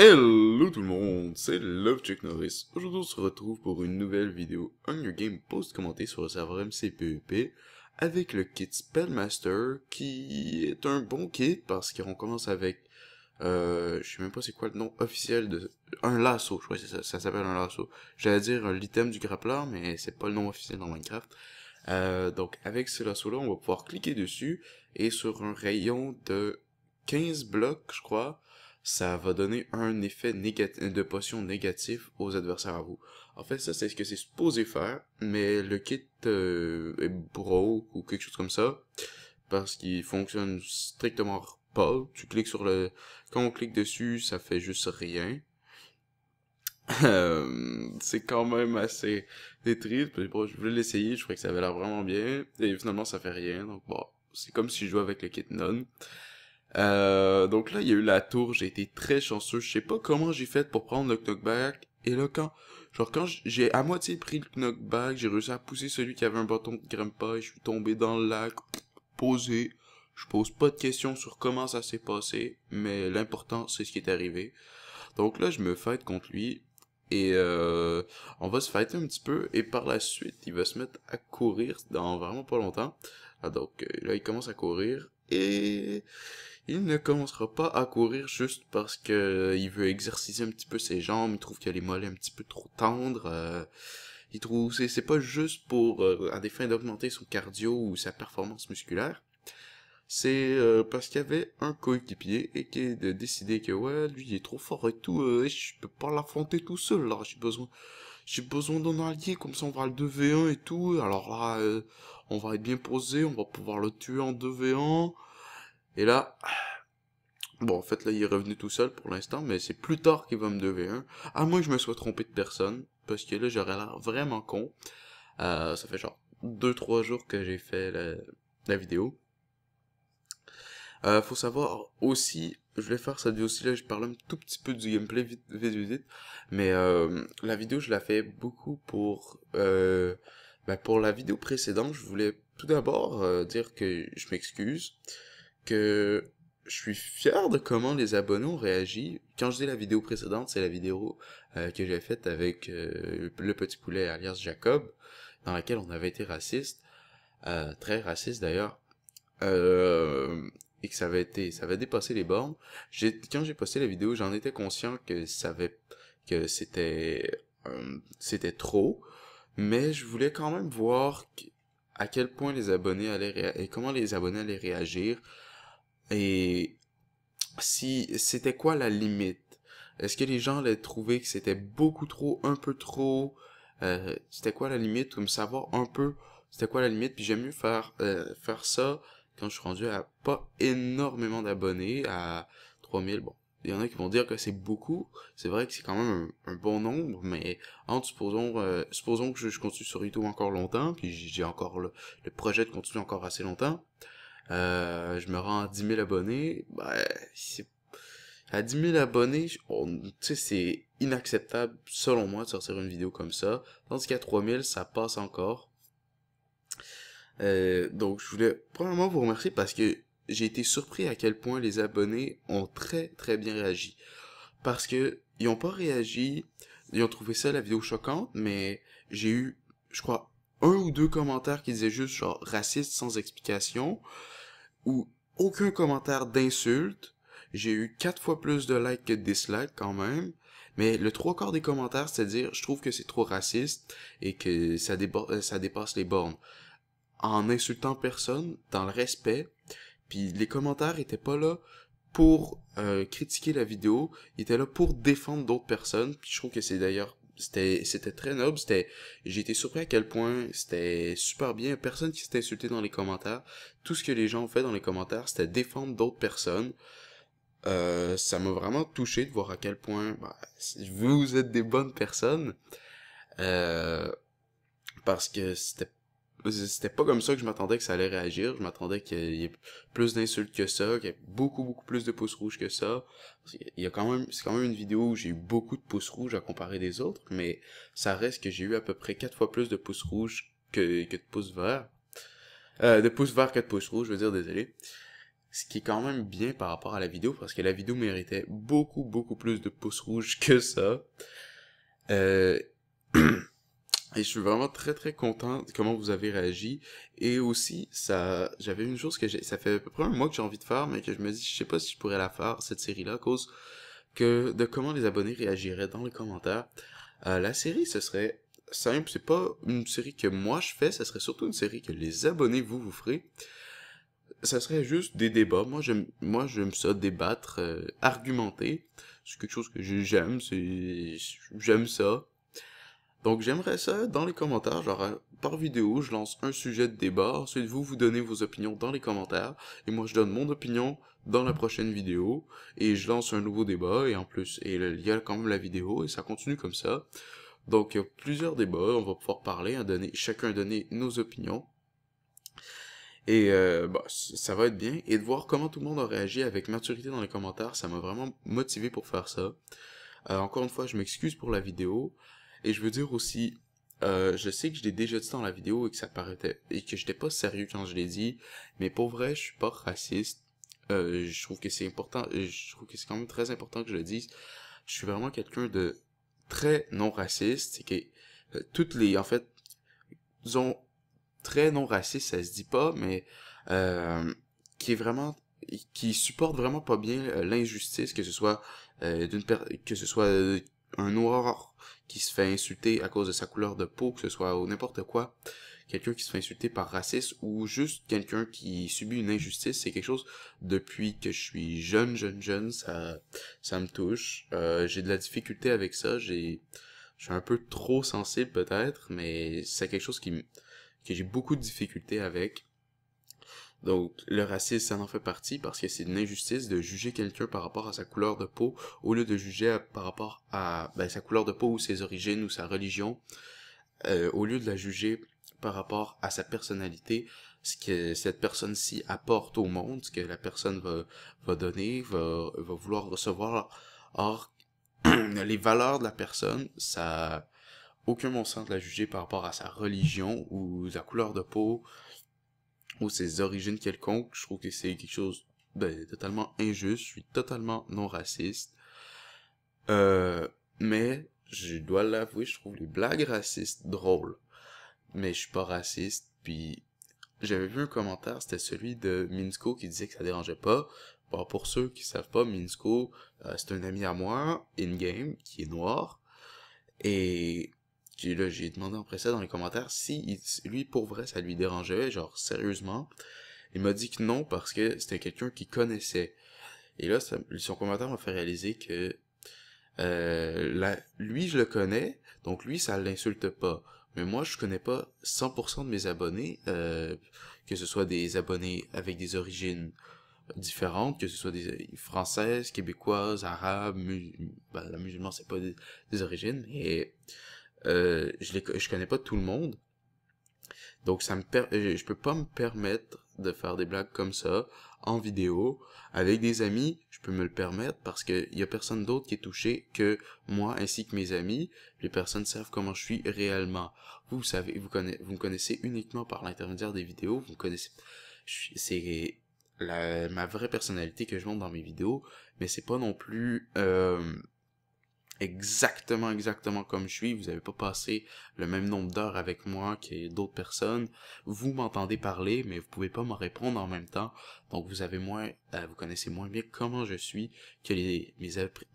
Hello tout le monde, c'est LoveChuck Norris. Aujourd'hui on se retrouve pour une nouvelle vidéo Hunger Game post commentée sur le serveur MCPEP avec le kit Spellmaster qui est un bon kit parce qu'on commence avec je sais même pas c'est quoi le nom officiel de un lasso, je crois que ça s'appelle un lasso. J'allais dire l'item du grappleur mais c'est pas le nom officiel dans Minecraft. Donc avec ce lasso là on va pouvoir cliquer dessus et sur un rayon de 15 blocs je crois ça va donner un effet de potion négatif aux adversaires à vous. En fait, ça, c'est ce que c'est supposé faire, mais le kit est broke ou quelque chose comme ça, parce qu'il fonctionne strictement pas. Tu cliques sur le... Quand on clique dessus, ça fait juste rien. C'est quand même assez triste, parce que bon, je voulais l'essayer, je croyais que ça avait l'air vraiment bien, et finalement ça fait rien, donc bon, c'est comme si je jouais avec le kit non. Donc là, il y a eu la tour, j'ai été très chanceux, je sais pas comment j'ai fait pour prendre le knockback, et là quand j'ai à moitié pris le knockback, j'ai réussi à pousser celui qui avait un bâton de Grandpa, et je suis tombé dans le lac, posé, je pose pas de questions sur comment ça s'est passé, mais l'important c'est ce qui est arrivé. Donc là, je me fight contre lui, et on va se fighter un petit peu, et par la suite, il va se mettre à courir dans vraiment pas longtemps. Donc là, il commence à courir, et il ne commencera pas à courir juste parce que il veut exerciser un petit peu ses jambes, il trouve qu'il a les mollets un petit peu trop tendres, il trouve c'est pas juste pour à des fins d'augmenter son cardio ou sa performance musculaire. C'est parce qu'il y avait un coéquipier et qui a décidé que ouais, lui il est trop fort et tout, je peux pas l'affronter tout seul là, j'ai besoin d'un allié comme ça on va le 2v1 et tout. Alors là on va être bien posé, on va pouvoir le tuer en 2v1. Et là bon, en fait, là, il est revenu tout seul pour l'instant, mais c'est plus tard qu'il va me 2v1. À moins que je me sois trompé de personne, parce que là, j'aurais l'air vraiment con. Ça fait genre 2-3 jours que j'ai fait la vidéo. Faut savoir aussi, je vais faire cette vidéo aussi là, je parle un tout petit peu du gameplay vite, mais la vidéo, je la fais beaucoup pour la vidéo précédente, je voulais tout d'abord dire que je m'excuse, que je suis fier de comment les abonnés ont réagi. Quand je dis la vidéo précédente, c'est la vidéo que j'ai faite avec le petit poulet alias Jacob, dans laquelle on avait été raciste, très raciste d'ailleurs, et que ça avait dépassé les bornes. Quand j'ai posté la vidéo, j'en étais conscient que c'était trop, mais je voulais quand même voir à quel point les abonnés et comment les abonnés allaient réagir et si c'était quoi la limite? Est-ce que les gens allaient trouver que c'était beaucoup trop, un peu trop? C'était quoi la limite? Comme savoir un peu c'était quoi la limite? Puis j'aime mieux faire ça quand je suis rendu à pas énormément d'abonnés, à 3000. Bon, il y en a qui vont dire que c'est beaucoup. C'est vrai que c'est quand même un bon nombre, mais supposons que je continue sur YouTube encore longtemps, puis j'ai encore le projet de continuer encore assez longtemps. Je me rends à 10 000 abonnés. À 10 000 abonnés, tu sais, c'est inacceptable, selon moi, de sortir une vidéo comme ça. Tandis qu'à 3000, ça passe encore. Donc, je voulais premièrement vous remercier parce que j'ai été surpris à quel point les abonnés ont très très bien réagi. Parce que ils ont pas réagi, ils ont trouvé ça la vidéo choquante, mais j'ai eu, je crois, un ou deux commentaires qui disaient juste genre raciste sans explication ou aucun commentaire d'insulte. J'ai eu 4 fois plus de likes que de dislikes quand même. Mais le 3 quarts des commentaires, c'est-à-dire, je trouve que c'est trop raciste et que ça dépasse les bornes. En insultant personne, dans le respect, puis les commentaires étaient pas là pour critiquer la vidéo, ils étaient là pour défendre d'autres personnes. Puis je trouve que c'est d'ailleurs c'était très noble, j'ai été surpris à quel point c'était super bien, personne qui s'était insulté dans les commentaires. Tout ce que les gens ont fait dans les commentaires, c'était défendre d'autres personnes. Ça m'a vraiment touché de voir à quel point vous êtes des bonnes personnes. Euh, Parce que c'était pas comme ça que je m'attendais que ça allait réagir. Je m'attendais qu'il y ait plus d'insultes que ça, qu'il y ait beaucoup plus de pouces rouges que ça. Il y a c'est quand même une vidéo où j'ai eu beaucoup de pouces rouges à comparer des autres, mais ça reste que j'ai eu à peu près 4 fois plus de pouces rouges que de pouces verts. De pouces verts que de pouces rouges, je veux dire, désolé. Ce qui est quand même bien par rapport à la vidéo, parce que la vidéo méritait beaucoup, beaucoup plus de pouces rouges que ça. Euh, et je suis vraiment très, très content de comment vous avez réagi. Et aussi, j'avais une chose ça fait à peu près un mois que j'ai envie de faire, mais que je me dis, je sais pas si je pourrais la faire, cette série-là, à cause de comment les abonnés réagiraient dans les commentaires. La série, ce serait simple, c'est pas une série que moi je fais, ça serait surtout une série que les abonnés vous ferez. Ça serait juste des débats. Moi j'aime ça débattre, argumenter. C'est quelque chose que j'aime ça. Donc j'aimerais ça dans les commentaires, genre par vidéo, je lance un sujet de débat, ensuite vous donnez vos opinions dans les commentaires, et moi je donne mon opinion dans la prochaine vidéo, et je lance un nouveau débat, et en plus, il y a quand même la vidéo, et ça continue comme ça. Donc il y a plusieurs débats, on va pouvoir parler, chacun donner nos opinions. Et bah, ça va être bien. Et de voir comment tout le monde a réagi avec maturité dans les commentaires, ça m'a vraiment motivé pour faire ça. Encore une fois, je m'excuse pour la vidéo. Et je veux dire aussi, je sais que je l'ai déjà dit dans la vidéo et que ça paraissait et que j'étais pas sérieux quand je l'ai dit, mais pour vrai, je suis pas raciste. Je trouve que c'est important, je trouve que c'est quand même très important que je le dise. Je suis vraiment quelqu'un de très non raciste. C'est que en fait, disons, très non raciste, ça se dit pas, mais euh, qui est vraiment qui supporte vraiment pas bien l'injustice, que ce soit que ce soit un noir qui se fait insulter à cause de sa couleur de peau, que ce soit ou n'importe quoi, quelqu'un qui se fait insulter par racisme ou juste quelqu'un qui subit une injustice, c'est quelque chose depuis que je suis jeune, ça me touche. J'ai de la difficulté avec ça, je suis un peu trop sensible peut-être, mais c'est quelque chose que j'ai beaucoup de difficultés avec. Donc, le racisme, ça en fait partie parce que c'est une injustice de juger quelqu'un par rapport à sa couleur de peau au lieu de juger par rapport à sa couleur de peau ou ses origines ou sa religion, au lieu de la juger par rapport à sa personnalité, ce que cette personne-ci apporte au monde, ce que la personne va donner, va vouloir recevoir. Or, les valeurs de la personne, ça a aucun bon sens de la juger par rapport à sa religion ou sa couleur de peau ou ses origines quelconques. Je trouve que c'est quelque chose de totalement injuste. Je suis totalement non raciste. Mais je dois l'avouer, je trouve les blagues racistes drôles. Mais je suis pas raciste. Puis j'avais vu un commentaire, c'était celui de Minsko qui disait que ça dérangeait pas. Bon, pour ceux qui savent pas, Minsko, c'est un ami à moi, in-game, qui est noir. Et là, j'ai demandé après ça dans les commentaires si lui, pour vrai, ça lui dérangeait, genre sérieusement. Il m'a dit que non parce que c'était quelqu'un qu'il connaissait. Et là, son commentaire m'a fait réaliser que lui, je le connais, donc lui, ça l'insulte pas. Mais moi, je connais pas 100% de mes abonnés, que ce soit des abonnés avec des origines différentes, que ce soit des françaises, québécoises, arabes, la musulman, c'est pas des origines, et je connais pas tout le monde. Donc je peux pas me permettre de faire des blagues comme ça en vidéo. Avec des amis, je peux me le permettre parce que y a personne d'autre qui est touché que moi ainsi que mes amis. Les personnes savent comment je suis réellement. Vous savez, vous me connaissez uniquement par l'intermédiaire des vidéos. Vous me connaissez, c'est ma vraie personnalité que je montre dans mes vidéos, mais c'est pas non plus exactement comme je suis. Vous avez pas passé le même nombre d'heures avec moi que d'autres personnes. Vous m'entendez parler, mais vous pouvez pas me répondre en même temps. Donc vous connaissez moins bien comment je suis que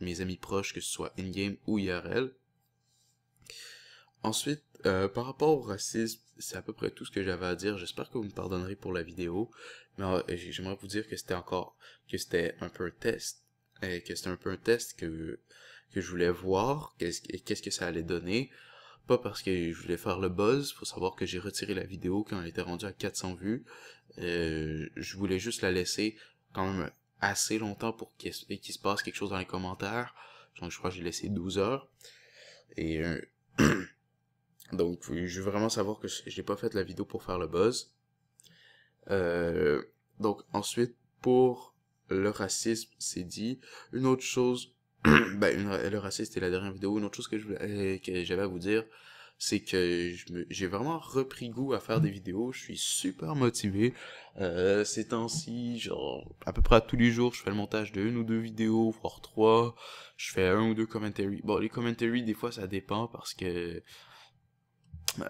mes amis proches, que ce soit in-game ou IRL. Ensuite, par rapport au racisme, c'est à peu près tout ce que j'avais à dire. J'espère que vous me pardonnerez pour la vidéo. Mais j'aimerais vous dire que c'était un peu un test. Que c'était un peu un test que je voulais voir qu'est-ce que ça allait donner. Pas parce que je voulais faire le buzz, faut savoir que j'ai retiré la vidéo quand elle était rendue à 400 vues. Je voulais juste la laisser quand même assez longtemps pour qu'il se passe quelque chose dans les commentaires. Donc je crois que j'ai laissé 12 heures. Et donc je veux vraiment savoir que j'ai pas fait la vidéo pour faire le buzz. Donc ensuite, pour le racisme, c'est dit. Une autre chose, le racisme c'était la dernière vidéo. Une autre chose que j'avais à vous dire, c'est que j'ai vraiment repris goût à faire des vidéos, je suis super motivé. Ces temps-ci, genre, à peu près à tous les jours, je fais le montage de une ou deux vidéos, voire trois. Je fais un ou deux commentaries. Bon, les commentaries, des fois, ça dépend parce que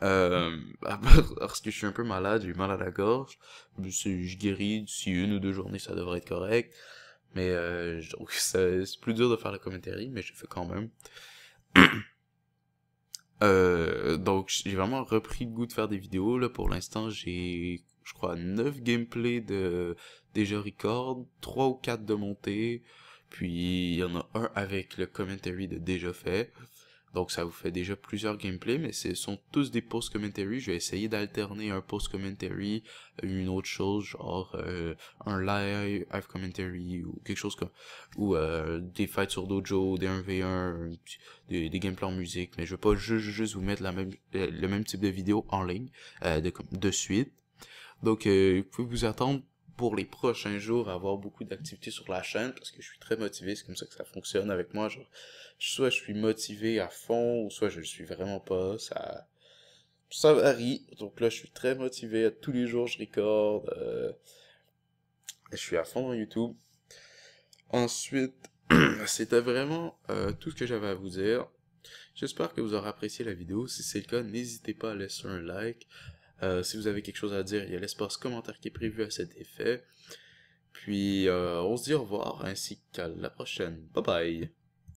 euh, parce que je suis un peu malade, j'ai mal à la gorge. Je guéris d'ici une ou deux journées, ça devrait être correct. Mais donc c'est plus dur de faire le commentary, mais je le fais quand même. Donc j'ai vraiment repris le goût de faire des vidéos. Là, pour l'instant, j'ai, je crois, 9 gameplays de déjà record, 3 ou 4 de monter. Puis il y en a un avec le commentary de déjà fait. Donc ça vous fait déjà plusieurs gameplays, mais ce sont tous des post-commentary. Je vais essayer d'alterner un post-commentary, une autre chose, genre un live commentary ou quelque chose comme... Ou des fights sur Dojo, des 1v1, des gameplays en musique. Mais je veux pas juste vous mettre le même type de vidéo en ligne de suite. Donc vous pouvez vous attendre pour les prochains jours à avoir beaucoup d'activités sur la chaîne parce que je suis très motivé, c'est comme ça que ça fonctionne avec moi, genre soit je suis motivé à fond ou soit je le suis vraiment pas, ça varie. Donc là je suis très motivé, tous les jours je recorde, je suis à fond dans YouTube. Ensuite, c'était vraiment tout ce que j'avais à vous dire. J'espère que vous aurez apprécié la vidéo. Si c'est le cas, n'hésitez pas à laisser un like. Si vous avez quelque chose à dire, il y a l'espace commentaire qui est prévu à cet effet. Puis, on se dit au revoir ainsi qu'à la prochaine. Bye bye!